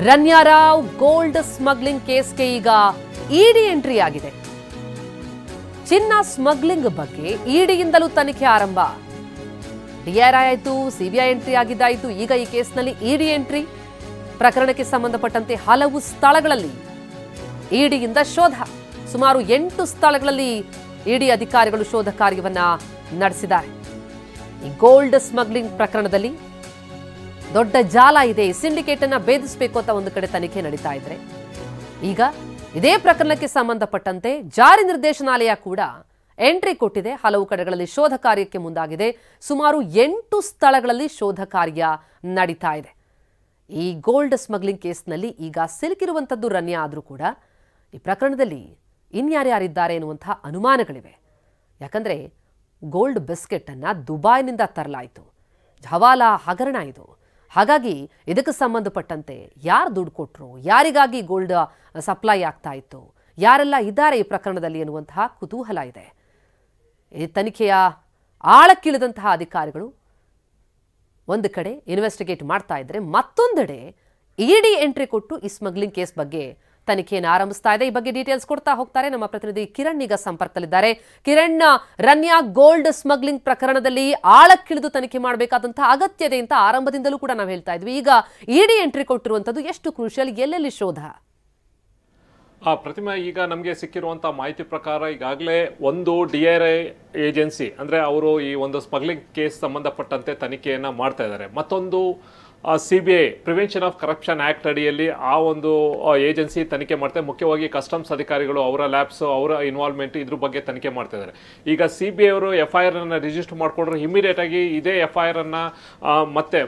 Ranya Rao gold smuggling ಕೇಸ್ಗೆ ಈಗ ಇಡಿ entry ಆಗಿದೆ. ಚಿನ್ನ ಸ್ಮಗ್ಲಿಂಗ್ ಬಗ್ಗೆ ಇಡಿಯಿಂದಲೂ ತನಿಖೆ ಆರಂಭ. ಡಿಆರ್ಐ ಆಯಿತು, ಸಿಬಿಐ ಎಂಟ್ರಿ ಆಗಿದ್ದಾಯಿತು. ಈಗ ಈ ಕೇಸ್ನಲ್ಲಿ ಇಡಿ ಎಂಟ್ರಿ. ಪ್ರಕರಣಕ್ಕೆ ಸಂಬಂಧಪಟ್ಟಂತೆ ಹಲವು ಸ್ಥಳಗಳಲ್ಲಿ ಇಡಿಯಿಂದ ಶೋಧ. ಸುಮಾರು 8 ಸ್ಥಳಗಳಲ್ಲಿ ಇಡಿ ಅಧಿಕಾರಿಗಳು ಶೋಧ ಕಾರ್ಯವನ್ನ ನಡೆಸಿದ್ದಾರೆ. ಈ ಗೋಲ್ಡ್ ಸ್ಮಗ್ಲಿಂಗ್ ಪ್ರಕರಣದಲ್ಲಿ ದೊಡ್ಡ ಜಾಲ ಇದೆ. ಸಿಂಡಿಕೇಟ್ ಅನ್ನ ಭೇದಿಸಬೇಕು ಅಂತ ಒಂದು ಕಡೆ ತನಿಖೆ ನಡೀತಾ ಇದ್ರೆ, ಈಗ ಇದೇ ಪ್ರಕರಣಕ್ಕೆ ಸಂಬಂಧಪಟ್ಟಂತೆ ಜಾರಿ ನಿರ್ದೇಶನಾಲಯ ಕೂಡ ಎಂಟ್ರಿ ಕೊಟ್ಟಿದೆ. ಹಲವು ಕಡೆಗಳಲ್ಲಿ ಶೋಧ ಕಾರ್ಯಕ್ಕೆ ಮುಂದಾಗಿದೆ. ಸುಮಾರು 8 ಸ್ಥಳಗಳಲ್ಲಿ ಶೋಧ ಕಾರ್ಯ ನಡೀತಾ ಇದೆ. ಈ ಗೋಲ್ಡ್ ಸ್ಮಗ್ಲಿಂಗ್ ಕೇಸ್ನಲ್ಲಿ ಈಗ ಸಿಲುಕಿರುವಂಥದ್ದು ರನ್ಯಾ ಆದರೂ ಕೂಡ ಈ ಪ್ರಕರಣದಲ್ಲಿ ಇನ್ಯಾರ್ಯಾರಿದ್ದಾರೆ ಎನ್ನುವಂತಹ ಅನುಮಾನಗಳಿವೆ. ಯಾಕಂದರೆ ಗೋಲ್ಡ್ ಬಿಸ್ಕೆಟ್ ಅನ್ನು ದುಬೈನಿಂದ ತರಲಾಯಿತು. ಹವಾಲಾ ಹಗರಣ ಇದು. ಹಾಗಾಗಿ ಇದಕ್ಕೆ ಸಂಬಂಧಪಟ್ಟಂತೆ ಯಾರು ದುಡ್ಡು ಕೊಟ್ಟರು, ಯಾರಿಗಾಗಿ ಗೋಲ್ಡ್ ಸಪ್ಲೈ ಆಗ್ತಾ ಇತ್ತು, ಯಾರೆಲ್ಲ ಇದ್ದಾರೆ ಈ ಪ್ರಕರಣದಲ್ಲಿ ಎನ್ನುವಂತಹ ಕುತೂಹಲ ಇದೆ. ಈ ತನಿಖೆಯ ಆಳಕ್ಕಿಳಿದಂತಹ ಅಧಿಕಾರಿಗಳು ಒಂದು ಕಡೆ ಇನ್ವೆಸ್ಟಿಗೇಟ್ ಮಾಡ್ತಾ ಇದ್ರೆ, ಮತ್ತೊಂದೆಡೆ ಇಡಿ ಎಂಟ್ರಿ ಕೊಟ್ಟು ಈ ಸ್ಮಗ್ಲಿಂಗ್ ಕೇಸ್ ಬಗ್ಗೆ ತನಿಖೆಯನ್ನು ಆರಂಭಿಸ್ತಾ ಇದೆ. ಈ ಬಗ್ಗೆ ಡೀಟೇಲ್ಸ್ ಕೊಡ್ತಾ ಹೋಗ್ತಾರೆ ನಮ್ಮ ಪ್ರತಿನಿಧಿ ಕಿರಣ್. ಈಗ ಸಂಪರ್ಕದಲ್ಲಿದ್ದಾರೆ. ಕಿರಣ್, ರನ್ಯಾ ಗೋಲ್ಡ್ ಸ್ಮಗ್ಲಿಂಗ್ ಪ್ರಕರಣದಲ್ಲಿ ಆಳಕ್ಕಿಳಿದು ತನಿಖೆ ಮಾಡಬೇಕಾದಂತಹ ಅಗತ್ಯತೆ ಅಂತ ಆರಂಭದಿಂದಲೂ ಕೂಡ ನಾವು ಹೇಳ್ತಾ ಇದ್ವಿ. ಈಗ ಇಡಿ ಎಂಟ್ರಿ ಕೊಟ್ಟಿರುವಂತದ್ದು ಎಷ್ಟು ಕ್ರೂಷಿಯಲ್, ಎಲ್ಲೆಲ್ಲಿ ಶೋಧ? ಪ್ರತಿಮಾ, ಈಗ ನಮಗೆ ಸಿಕ್ಕಿರುವಂಥ ಮಾಹಿತಿ ಪ್ರಕಾರ ಈಗಾಗಲೇ ಒಂದು ಡಿಆರ್ಐ ಏಜೆನ್ಸಿ ಅಂದರೆ ಅವರು ಈ ಒಂದು ಸ್ಮಗ್ಲಿಂಗ್ ಕೇಸ್ ಸಂಬಂಧಪಟ್ಟಂತೆ ತನಿಖೆಯನ್ನು ಮಾಡ್ತಾ ಇದ್ದಾರೆ. ಮತ್ತೊಂದು CBI prevention of corruption act ಅಡಿಯಲ್ಲಿ ಆ ಒಂದು ಏಜೆನ್ಸಿ ತನಿಖೆ ಮಾಡ್ತಾರೆ. ಮುಖ್ಯವಾಗಿ ಕಸ್ಟಮ್ಸ್ ಅಧಿಕಾರಿಗಳು, ಅವರ ಲ್ಯಾಬ್ಸ್, ಅವರ ಇನ್ವಾಲ್ವ್ಮೆಂಟ್ ಇದ್ರ ಬಗ್ಗೆ ತನಿಖೆ ಮಾಡ್ತಾ ಇದ್ದಾರೆ. ಈಗ ಸಿಬಿಐ ಅವರು FIR ಅನ್ನು ರಿಜಿಸ್ಟರ್ ಮಾಡಿಕೊಂಡ್ರೆ ಇಮಿಡಿಯೇಟ್ ಆಗಿ ಇದೇ FIR ಅನ್ನು ಮತ್ತೆ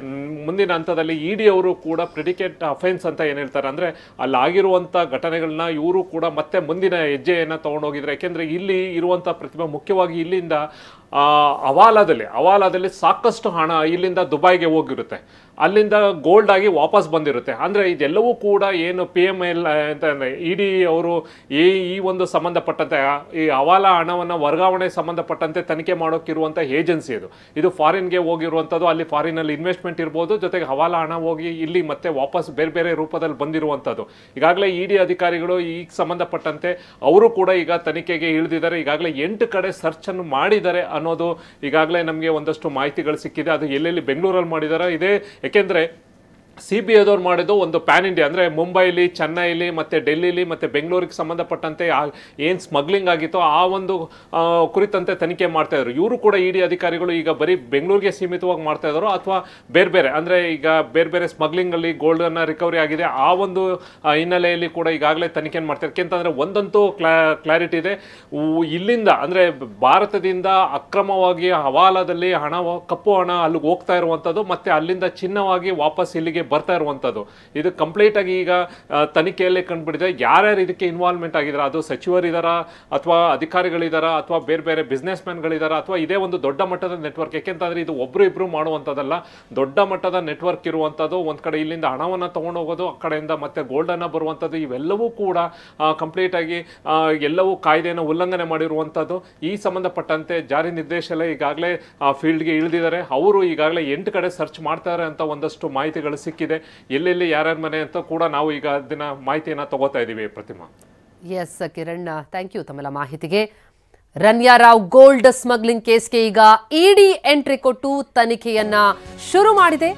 ಮುಂದಿನ ಹಂತದಲ್ಲಿ ಇಡಿ ಅವರು ಕೂಡ ಪ್ರಿಡಿಕೇಟ್ ಅಫೆನ್ಸ್ ಅಂತ ಏನು ಹೇಳ್ತಾರೆ, ಅಂದರೆ ಅಲ್ಲಿ ಆಗಿರುವಂಥ ಘಟನೆಗಳನ್ನ ಇವರು ಕೂಡ ಮತ್ತೆ ಮುಂದಿನ ಹೆಜ್ಜೆಯನ್ನು ತೊಗೊಂಡೋಗಿದ್ದಾರೆ. ಯಾಕೆಂದರೆ ಇಲ್ಲಿ ಇರುವಂಥ ಪ್ರತಿಭೆ ಮುಖ್ಯವಾಗಿ ಇಲ್ಲಿಂದ ಹವಾಲಾದಲ್ಲಿ ಸಾಕಷ್ಟು ಹಣ ಇಲ್ಲಿಂದ ದುಬೈಗೆ ಹೋಗಿರುತ್ತೆ, ಅಲ್ಲಿಂದ ಗೋಲ್ಡ್ ಆಗಿ ವಾಪಸ್ ಬಂದಿರುತ್ತೆ. ಅಂದರೆ ಇದೆಲ್ಲವೂ ಕೂಡ ಏನು PML ಅಂತ ಇಡಿ ಅವರು ಈ ಒಂದು ಸಂಬಂಧಪಟ್ಟಂತೆ ಈ ಹವಾಲಾ ಹಣವನ್ನು ವರ್ಗಾವಣೆ ಸಂಬಂಧಪಟ್ಟಂತೆ ತನಿಖೆ ಮಾಡೋಕ್ಕಿರುವಂಥ ಏಜೆನ್ಸಿ ಇದು ಫಾರಿನ್ಗೆ ಹೋಗಿರುವಂಥದ್ದು. ಅಲ್ಲಿ ಫಾರಿನಲ್ಲಿ ಇನ್ವೆಸ್ಟ್ಮೆಂಟ್ ಇರ್ಬೋದು, ಜೊತೆಗೆ ಹವಾಲಾ ಹಣ ಹೋಗಿ ಇಲ್ಲಿ ಮತ್ತೆ ವಾಪಸ್ ಬೇರೆ ಬೇರೆ ರೂಪದಲ್ಲಿ ಬಂದಿರುವಂಥದ್ದು. ಈಗಾಗಲೇ ಇಡಿ ಅಧಿಕಾರಿಗಳು ಈಗ ಸಂಬಂಧಪಟ್ಟಂತೆ ಅವರು ಕೂಡ ಈಗ ತನಿಖೆಗೆ ಇಳಿದಿದ್ದಾರೆ. ಈಗಾಗಲೇ 8 ಕಡೆ ಸರ್ಚ್ ಅನ್ನು ಮಾಡಿದ್ದಾರೆ ಅನ್ನೋದು ಈಗಾಗಲೇ ನಮಗೆ ಒಂದಷ್ಟು ಮಾಹಿತಿಗಳು ಸಿಕ್ಕಿದೆ. ಅದು ಎಲ್ಲೆಲ್ಲಿ ಬೆಂಗಳೂರಲ್ಲಿ ಮಾಡಿದ್ದಾರೆ ಇದೆ. ಯಾಕೆಂದರೆ ಸಿಬಿಐದವ್ರು ಮಾಡಿದ್ದು ಒಂದು ಪ್ಯಾನ್ ಇಂಡಿಯಾ, ಅಂದರೆ ಮುಂಬೈಲಿ, ಚೆನ್ನೈಲಿ ಮತ್ತು ಡೆಲ್ಲಿಲಿ ಮತ್ತು ಬೆಂಗಳೂರಿಗೆ ಸಂಬಂಧಪಟ್ಟಂತೆ ಏನು ಸ್ಮಗ್ಲಿಂಗ್ ಆಗಿತ್ತೋ ಆ ಒಂದು ಕುರಿತಂತೆ ತನಿಖೆ ಮಾಡ್ತಾಯಿದ್ರು. ಇವರು ಕೂಡ ಇಡಿ ಅಧಿಕಾರಿಗಳು ಈಗ ಬರೀ ಬೆಂಗಳೂರಿಗೆ ಸೀಮಿತವಾಗಿ ಮಾಡ್ತಾಯಿದ್ರು ಅಥವಾ ಬೇರೆ ಬೇರೆ, ಅಂದರೆ ಈಗ ಬೇರೆ ಬೇರೆ ಸ್ಮಗ್ಲಿಂಗಲ್ಲಿ ಗೋಲ್ಡನ್ನು ರಿಕವರಿ ಆಗಿದೆ ಆ ಒಂದು ಹಿನ್ನೆಲೆಯಲ್ಲಿ ಕೂಡ ಈಗಾಗಲೇ ತನಿಖೆ ಮಾಡ್ತಾರೆ. ಯಾಕೆಂತಂದರೆ ಒಂದಂತೂ ಕ್ಲಾರಿಟಿ ಇದೆ, ಇಲ್ಲಿಂದ ಅಂದರೆ ಭಾರತದಿಂದ ಅಕ್ರಮವಾಗಿ ಹವಾಲಾದಲ್ಲಿ ಕಪ್ಪು ಹಣ ಅಲ್ಲಿಗೆ ಹೋಗ್ತಾ ಇರುವಂಥದ್ದು ಮತ್ತು ಅಲ್ಲಿಂದ ಚಿನ್ನವಾಗಿ ವಾಪಸ್ ಇಲ್ಲಿಗೆ ಬರ್ತಾ ಇರುವಂಥದ್ದು. ಇದು ಕಂಪ್ಲೀಟ್ ಆಗಿ ಈಗ ತನಿಖೆಯಲ್ಲೇ ಕಂಡುಬಿಟ್ಟಿದೆ. ಯಾರ್ಯಾರು ಇದಕ್ಕೆ ಇನ್ವಾಲ್ವ್ಮೆಂಟ್ ಆಗಿದ್ದಾರೆ, ಅದು ಸಚಿವರಿದಾರ ಅಥವಾ ಅಧಿಕಾರಿಗಳಿದಾರ ಅಥವಾ ಬೇರೆ ಬೇರೆ ಬಿಸ್ನೆಸ್ ಮ್ಯಾನ್ಗಳಿದಾರ ಅಥವಾ ಇದೇ ಒಂದು ದೊಡ್ಡ ಮಟ್ಟದ ನೆಟ್ವರ್ಕ್. ಯಾಕೆಂತಂದ್ರೆ ಇದು ಒಬ್ರು ಇಬ್ರು ಮಾಡುವಂಥದ್ದಲ್ಲ, ದೊಡ್ಡ ಮಟ್ಟದ ನೆಟ್ವರ್ಕ್ ಇರುವಂಥದ್ದು. ಒಂದು ಕಡೆ ಇಲ್ಲಿಂದ ಹಣವನ್ನು ತಗೊಂಡು ಹೋಗೋದು, ಆ ಕಡೆಯಿಂದ ಮತ್ತೆ ಗೋಲ್ಡನ್ನು ಬರುವಂಥದ್ದು. ಇವೆಲ್ಲವೂ ಕೂಡ ಕಂಪ್ಲೀಟ್ ಆಗಿ ಎಲ್ಲವೂ ಕಾಯ್ದೆಯನ್ನು ಉಲ್ಲಂಘನೆ ಮಾಡಿರುವಂಥದ್ದು. ಈ ಸಂಬಂಧಪಟ್ಟಂತೆ ಜಾರಿ ನಿರ್ದೇಶನಾಲಯ ಈಗಾಗಲೇ ಫೀಲ್ಡ್ಗೆ ಇಳಿದಿದ್ದಾರೆ. ಅವರು ಈಗಾಗಲೇ 8 ಕಡೆ ಸರ್ಚ್ ಮಾಡ್ತಾರೆ ಅಂತ ಒಂದಷ್ಟು ಮಾಹಿತಿಗಳು ಸಿಕ್ಕಿದೆ. ಎಲ್ಲೆಲ್ಲಿ ಯಾರ್ಯಾರ ಮನೆ ಅಂತ ಕೂಡ ನಾವು ಈಗ ಅದನ್ನ ಮಾಹಿತಿಯನ್ನು ತಗೋತಾ ಇದ್ದೀವಿ. ಪ್ರತಿಮಾ, ಎಸ್ ಕಿರಣ್, ಥ್ಯಾಂಕ್ ಯು ತಮ್ಮೆಲ್ಲ ಮಾಹಿತಿಗೆ. ರನ್ಯಾರಾವ್ ಗೋಲ್ಡ್ ಸ್ಮಗ್ಲಿಂಗ್ ಕೇಸ್ಗೆ ಈಗ ಇಡಿ ಎಂಟ್ರಿ ಕೊಟ್ಟು ತನಿಖೆಯನ್ನ ಶುರು ಮಾಡಿದೆ.